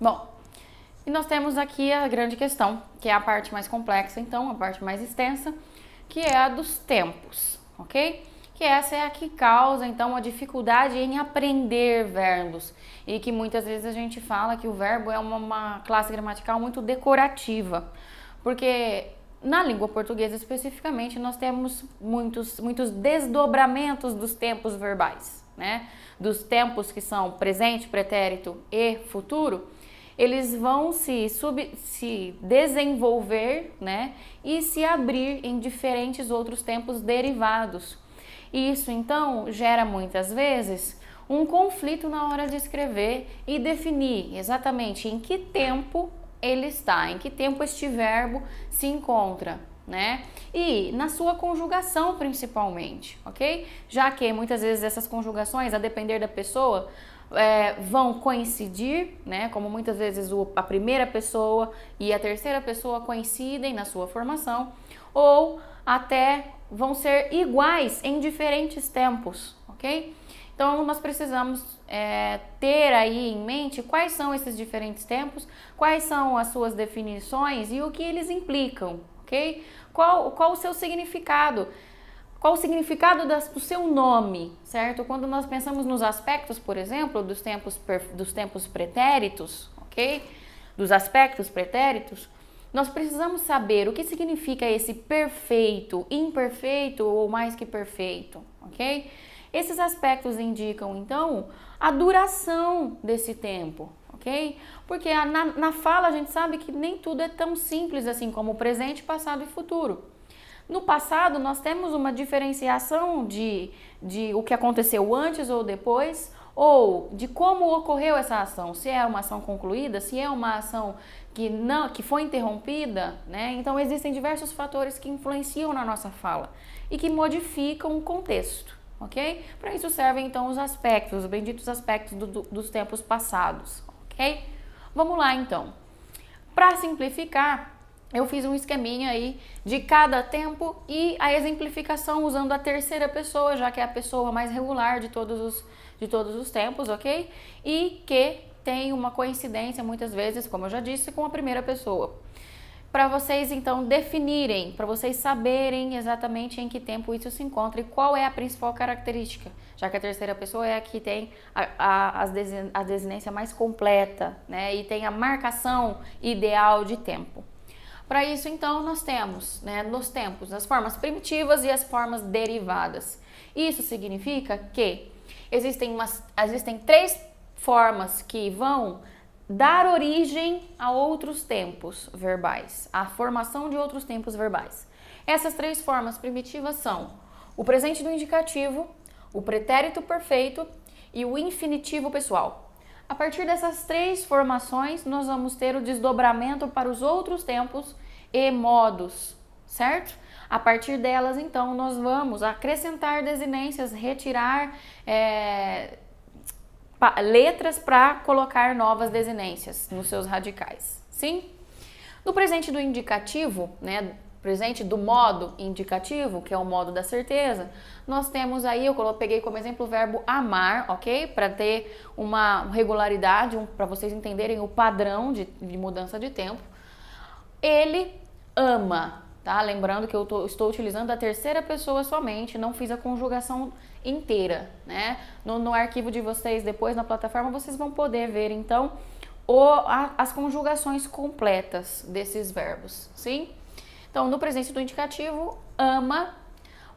Bom, e nós temos aqui a grande questão, que é a parte mais complexa, então, a parte mais extensa, que é a dos tempos, ok? Que essa é a que causa, então, a dificuldade em aprender verbos. E que muitas vezes a gente fala que o verbo é uma classe gramatical muito decorativa. Porque na língua portuguesa, especificamente, nós temos muitos desdobramentos dos tempos verbais, né? Dos tempos que são presente, pretérito e futuro. Eles vão se desenvolver, né, e se abrir em diferentes outros tempos derivados. Isso, então, gera muitas vezes um conflito na hora de escrever e definir exatamente em que tempo ele está, em que tempo este verbo se encontra, né? E na sua conjugação principalmente, ok? Já que muitas vezes essas conjugações, a depender da pessoa, vão coincidir, né? Como muitas vezes a primeira pessoa e a terceira pessoa coincidem na sua formação, ou até vão ser iguais em diferentes tempos, ok? Então, nós precisamos ter aí em mente quais são esses diferentes tempos, quais são as suas definições e o que eles implicam, ok? Qual o seu significado? Qual o significado do seu nome, certo? Quando nós pensamos nos aspectos, por exemplo, dos tempos pretéritos, ok? Dos aspectos pretéritos, nós precisamos saber o que significa esse perfeito, imperfeito ou mais que perfeito, ok? Esses aspectos indicam, então, a duração desse tempo, ok? Porque na fala a gente sabe que nem tudo é tão simples assim como presente, passado e futuro. No passado, nós temos uma diferenciação de o que aconteceu antes ou depois, ou de como ocorreu essa ação, se é uma ação concluída, se é uma ação que foi interrompida, né? Então, existem diversos fatores que influenciam na nossa fala e que modificam o contexto, ok? Para isso servem, então, os aspectos, os benditos aspectos dos tempos passados, ok? Vamos lá, então. Para simplificar, eu fiz um esqueminha aí de cada tempo e a exemplificação usando a terceira pessoa, já que é a pessoa mais regular de todos os tempos, ok? E que tem uma coincidência muitas vezes, como eu já disse, com a primeira pessoa. Para vocês então definirem, para vocês saberem exatamente em que tempo isso se encontra e qual é a principal característica, já que a terceira pessoa é a que tem a desinência mais completa, né? E tem a marcação ideal de tempo. Para isso, então, nós temos, né, nos tempos, as formas primitivas e as formas derivadas. Isso significa que existem 3 formas que vão dar origem a outros tempos verbais, a formação de outros tempos verbais. Essas 3 formas primitivas são o presente do indicativo, o pretérito perfeito e o infinitivo pessoal. A partir dessas 3 formações, nós vamos ter o desdobramento para os outros tempos e modos, certo? A partir delas, então, nós vamos acrescentar desinências, retirar letras para colocar novas desinências nos seus radicais, sim? No presente do indicativo, né, presente do modo indicativo, que é o modo da certeza, nós temos aí, eu peguei como exemplo o verbo amar, ok? Para ter uma regularidade, para vocês entenderem o padrão de mudança de tempo. Ele ama, tá? Lembrando que eu estou utilizando a terceira pessoa somente, não fiz a conjugação inteira, né? No arquivo de vocês, depois na plataforma, vocês vão poder ver, então, as conjugações completas desses verbos, sim? Então, no presente do indicativo, ama.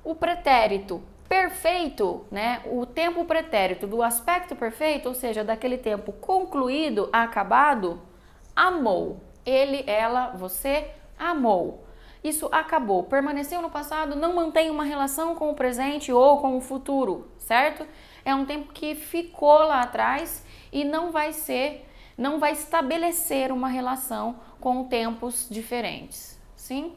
O pretérito perfeito, né? O tempo pretérito do aspecto perfeito, ou seja, daquele tempo concluído, acabado, amou. Ele, ela, você amou. Isso acabou, permaneceu no passado, não mantém uma relação com o presente ou com o futuro, certo? É um tempo que ficou lá atrás e não vai estabelecer uma relação com tempos diferentes, sim?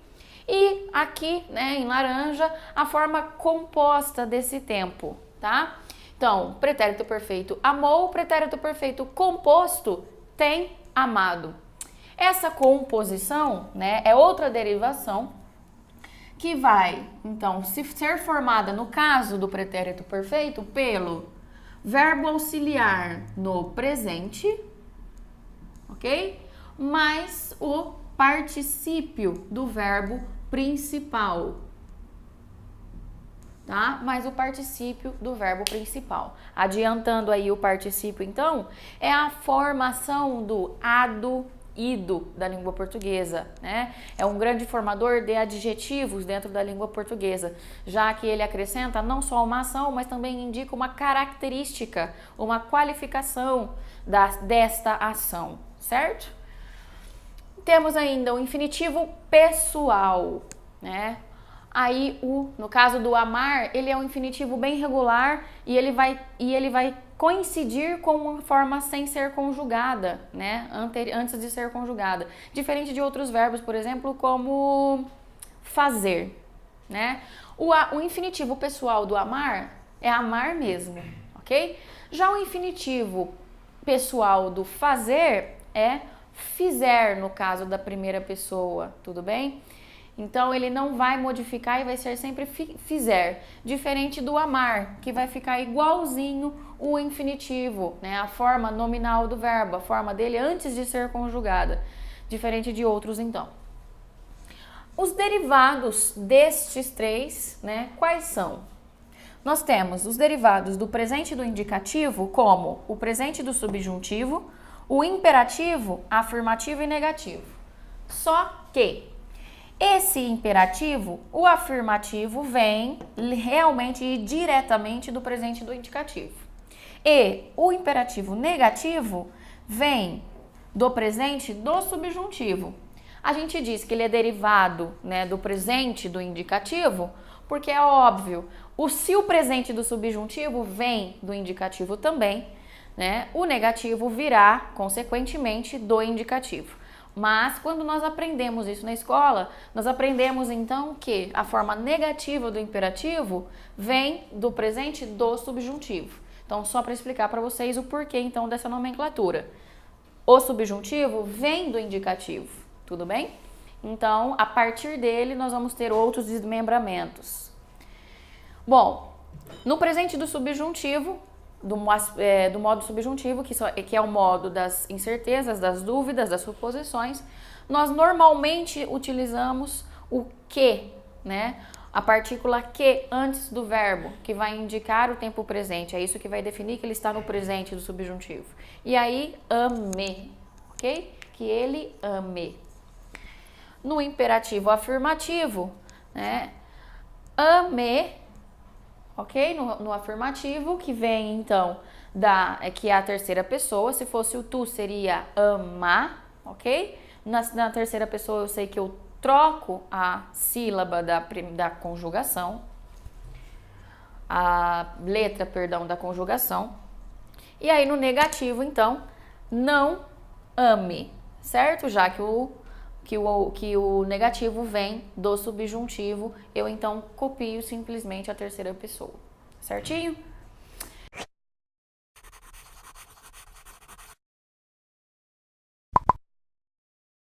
E aqui, né, em laranja, a forma composta desse tempo, tá? Então, pretérito perfeito amou, pretérito perfeito composto tem amado. Essa composição, né, é outra derivação que vai, então, ser formada, no caso do pretérito perfeito, pelo verbo auxiliar no presente, ok? Mais o particípio do verbo principal, tá? Mais o particípio do verbo principal. Adiantando aí o particípio, então, é a formação do ado, ido da língua portuguesa, né? É um grande formador de adjetivos dentro da língua portuguesa, já que ele acrescenta não só uma ação, mas também indica uma característica, uma qualificação desta ação, certo? Temos ainda o infinitivo pessoal, né? Aí, no caso do amar, ele é um infinitivo bem regular e ele vai coincidir com uma forma sem ser conjugada, né? Antes de ser conjugada. Diferente de outros verbos, por exemplo, como fazer, né? O infinitivo pessoal do amar é amar mesmo, ok? Já o infinitivo pessoal do fazer é fizer, no caso da primeira pessoa, tudo bem? Então, ele não vai modificar e vai ser sempre fizer, diferente do amar, que vai ficar igualzinho o infinitivo, né? A forma nominal do verbo, a forma dele antes de ser conjugada, diferente de outros, então. Os derivados destes três, né? Quais são? Nós temos os derivados do presente do indicativo, como o presente do subjuntivo, o imperativo, afirmativo e negativo. Só que esse imperativo, o afirmativo, vem realmente e diretamente do presente do indicativo. E o imperativo negativo vem do presente do subjuntivo. A gente diz que ele é derivado, né, do presente do indicativo, porque é óbvio, se o presente do subjuntivo vem do indicativo também, né, o negativo virá, consequentemente, do indicativo. Mas, quando nós aprendemos isso na escola, nós aprendemos, então, que a forma negativa do imperativo vem do presente do subjuntivo. Então, só para explicar para vocês o porquê, então, dessa nomenclatura. O subjuntivo vem do indicativo, tudo bem? Então, a partir dele, nós vamos ter outros desmembramentos. Bom, no presente do subjuntivo, do modo subjuntivo, que é o modo das incertezas, das dúvidas, das suposições, nós normalmente utilizamos o que, né? A partícula que antes do verbo, que vai indicar o tempo presente. É isso que vai definir que ele está no presente do subjuntivo. E aí, ame, ok? Que ele ame. No imperativo afirmativo, né? Ame, ok? No afirmativo, que vem, então, que é a terceira pessoa. Se fosse o tu, seria amar, ok? Na terceira pessoa, eu sei que eu troco a sílaba da conjugação, a letra, perdão, da conjugação. E aí, no negativo, então, não ame, certo? Já que o negativo vem do subjuntivo, eu então copio simplesmente a terceira pessoa, certinho?